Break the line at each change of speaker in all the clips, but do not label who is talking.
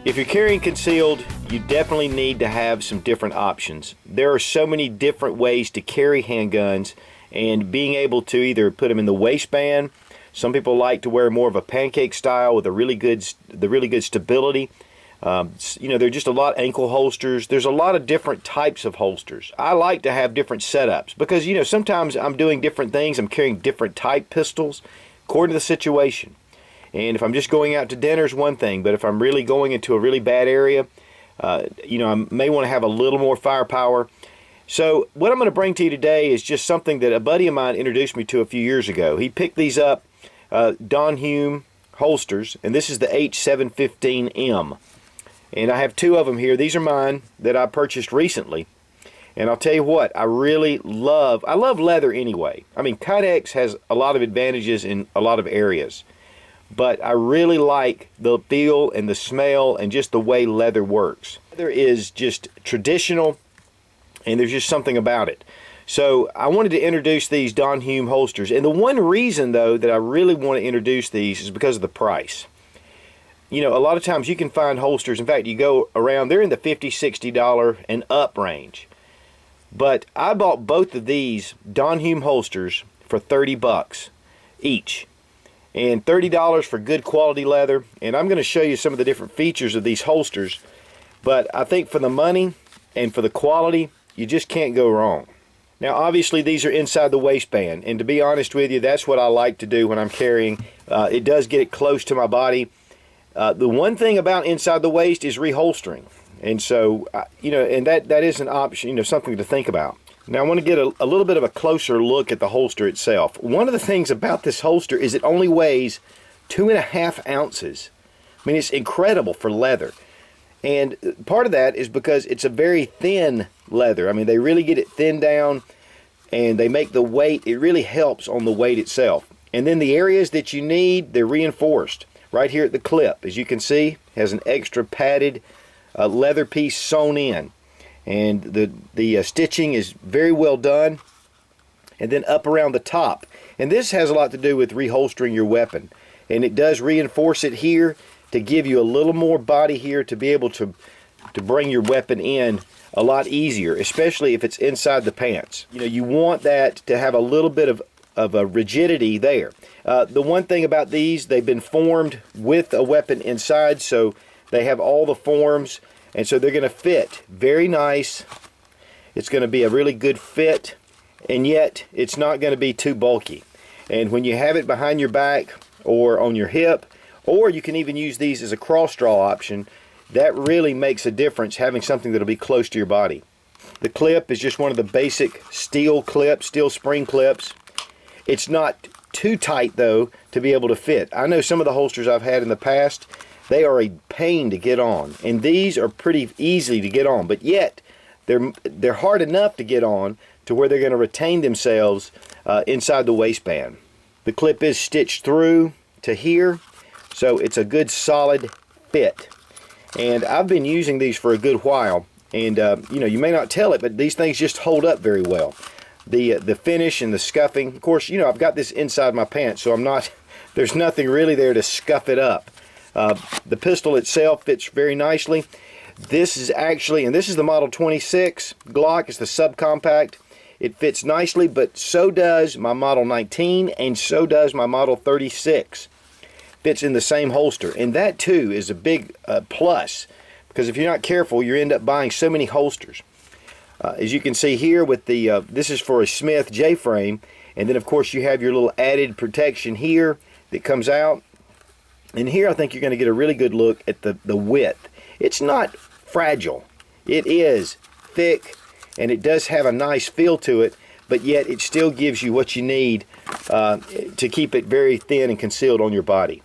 If you're carrying concealed, you definitely need to have some different options. There are so many different ways to carry handguns, and being able to either put them in the waistband. Some people like to wear more of a pancake style with the really good stability. You know, there are just a lot of ankle holsters. There's a lot of different types of holsters. I like to have different setups because, you know, sometimes I'm doing different things. I'm carrying different type pistols according to the situation. And if I'm just going out to dinner is one thing, but if I'm really going into a really bad area, you know, I may want to have a little more firepower. So what I'm going to bring to you today is just something that a buddy of mine introduced me to a few years ago. He picked these up, Hume holsters, and this is the H715 and I have two of them here. These are mine that I purchased recently, and I'll tell you what, I love leather anyway. I mean, Kydex has a lot of advantages in a lot of areas, but I really like the feel and the smell and just the way leather works. Leather is just traditional, and there's just something about it. So I wanted to introduce these Hume holsters, and the one reason though that I really want to introduce these is because of the price. You know, a lot of times you can find holsters, in fact you go around, they're in the $50, $60 and up range. But I bought both of these Hume holsters for 30 bucks each, and $30 for good quality leather. And I'm going to show you some of the different features of these holsters, but I think for the money and for the quality, you just can't go wrong. Now obviously these are inside the waistband, and to be honest with you, that's what I like to do when I'm carrying. It does get it close to my body. The one thing about inside the waist is reholstering, and so you know, and that is an option, you know, something to think about. Now I want to get a little bit of a closer look at the holster itself. One of the things about this holster is it only weighs 2.5 ounces. I mean, it's incredible for leather. And part of that is because it's a very thin leather. I mean, they really get it thinned down, and they make the weight, it really helps on the weight itself. And then the areas that you need, they're reinforced. Right here at the clip, as you can see, has an extra padded leather piece sewn in. And the stitching is very well done. And then up around the top. And this has a lot to do with reholstering your weapon. And it does reinforce it here to give you a little more body here to be able to bring your weapon in a lot easier, especially if it's inside the pants. You know, you want that to have a little bit of a rigidity there. The one thing about these, they've been formed with a weapon inside, so they have all the forms, and so they're going to fit very nice. It's going to be a really good fit, and yet it's not going to be too bulky. And when you have it behind your back or on your hip, or you can even use these as a cross draw option, that really makes a difference, having something that'll be close to your body. The clip is just one of the basic steel clips, steel spring clips. It's not too tight though to be able to fit. I know some of the holsters I've had in the past, they are a pain to get on, and these are pretty easy to get on, but yet they're hard enough to get on to where they're going to retain themselves inside the waistband. The clip is stitched through to here, so it's a good solid fit. And I've been using these for a good while, and you know, you may not tell it, but these things just hold up very well. The finish and the scuffing, of course, you know, I've got this inside my pants, so there's nothing really there to scuff it up. The pistol itself fits very nicely. This is actually, and this is the model 26 Glock, it's the subcompact. It fits nicely, but so does my model 19, and so does my model 36. Fits in the same holster, and that too is a big plus, because if you're not careful, you end up buying so many holsters. As you can see here with the, this is for a Smith J-frame, and then of course you have your little added protection here that comes out. And here I think you're going to get a really good look at the width. It's not fragile. It is thick, and it does have a nice feel to it, but yet it still gives you what you need to keep it very thin and concealed on your body.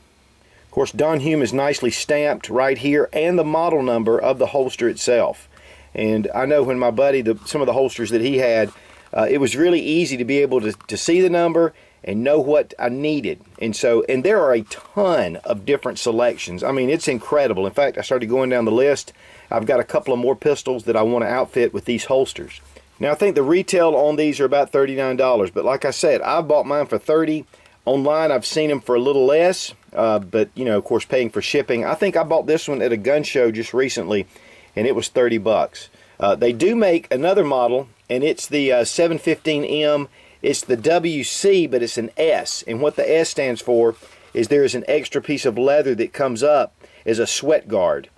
Of course, Hume is nicely stamped right here, and the model number of the holster itself. And I know when my buddy, some of the holsters that he had, it was really easy to be able to see the number and know what I needed. And there are a ton of different selections. I mean, it's incredible. In fact, I started going down the list. I've got a couple of more pistols that I want to outfit with these holsters. Now, I think the retail on these are about $39, but like I said, I bought mine for $30. Online, I've seen them for a little less, but you know, of course, paying for shipping. I think I bought this one at a gun show just recently, and it was 30 bucks. They do make another model, and it's the 715M. It's the WC, but it's an S, and what the S stands for is there is an extra piece of leather that comes up as a sweat guard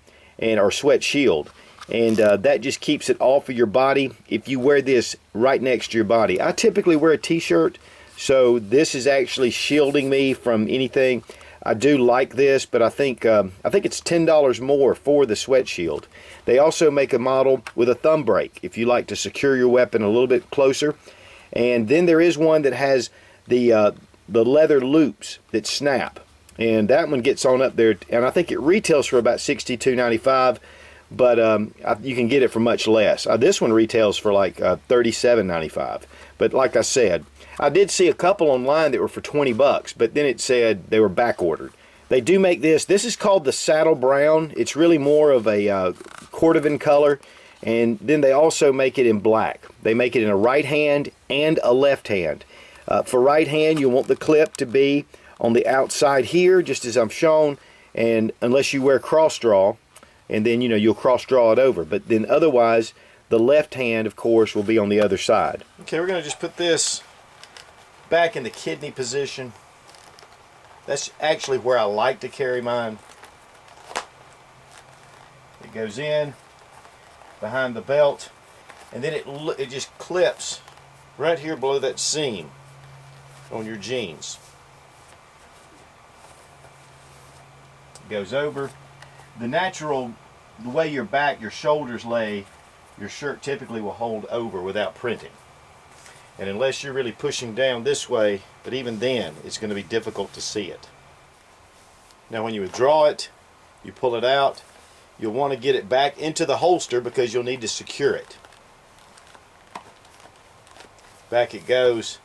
or sweat shield, and that just keeps it off of your body if you wear this right next to your body. I typically wear a t-shirt, so this is actually shielding me from anything. I do like this, but I think it's $10 more for the sweat shield. They also make a model with a thumb brake if you like to secure your weapon a little bit closer. And then there is one that has the leather loops that snap, and that one gets on up there, and I think it retails for about $62.95, but you can get it for much less. This one retails for like $37.95. But like I said, I did see a couple online that were for 20 bucks, but then it said they were back ordered. They do make this. This is called the saddle brown. It's really more of a cordovan color. And then they also make it in black. They make it in a right hand and a left hand. For right hand, you want the clip to be on the outside here, just as I've shown, and unless you wear cross draw, and then, you know, you'll cross draw it over. But then otherwise, the left hand, of course, will be on the other side. Okay, we're going to just put this back in the kidney position. That's actually where I like to carry mine. It goes in behind the belt, and then it just clips right here below that seam on your jeans. It goes over. The way your back, your shoulders lay, your shirt typically will hold over without printing. And unless you're really pushing down this way, but even then, it's going to be difficult to see it. Now when you withdraw it, you pull it out, you'll want to get it back into the holster because you'll need to secure it. Back it goes.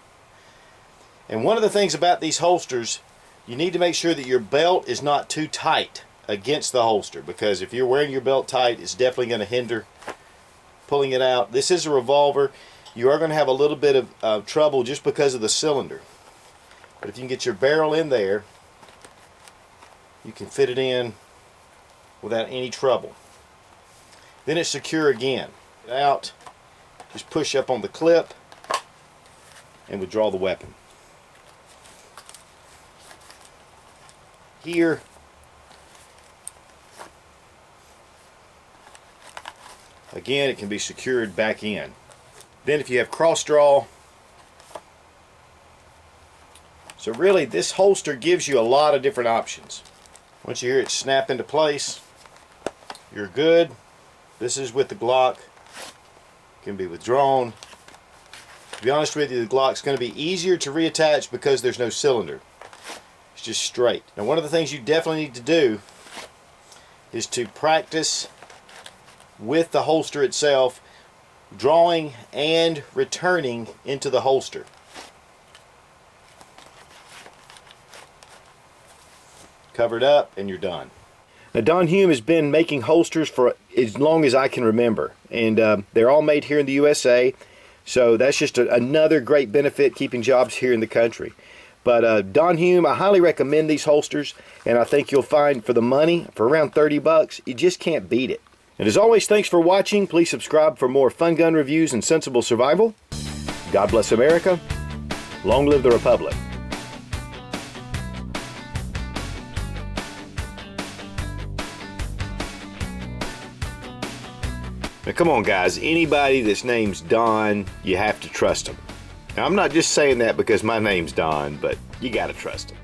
And one of the things about these holsters, you need to make sure that your belt is not too tight against the holster, because if you're wearing your belt tight, it's definitely going to hinder pulling it out. This is a revolver. You are going to have a little bit of trouble just because of the cylinder. But if you can get your barrel in there, you can fit it in without any trouble. Then it's secure again. Get out, just push up on the clip and withdraw the weapon. Here, again, it can be secured back in. Then if you have cross draw, so really this holster gives you a lot of different options. Once you hear it snap into place, you're good. This is with the Glock. It can be withdrawn. To be honest with you, the Glock's going to be easier to reattach because there's no cylinder. It's just straight. Now one of the things you definitely need to do is to practice with the holster itself, drawing and returning into the holster. Cover it up and you're done. Now Don Hume has been making holsters for as long as I can remember, and they're all made here in the USA, so that's just another great benefit, keeping jobs here in the country. But Don Hume, I highly recommend these holsters, and I think you'll find for the money, for around 30 bucks, you just can't beat it. And as always, thanks for watching. Please subscribe for more fun gun reviews and sensible survival. God bless America. Long live the Republic. Now come on guys, anybody that's name's Don, you have to trust them. Now I'm not just saying that because my name's Don, but you gotta trust them.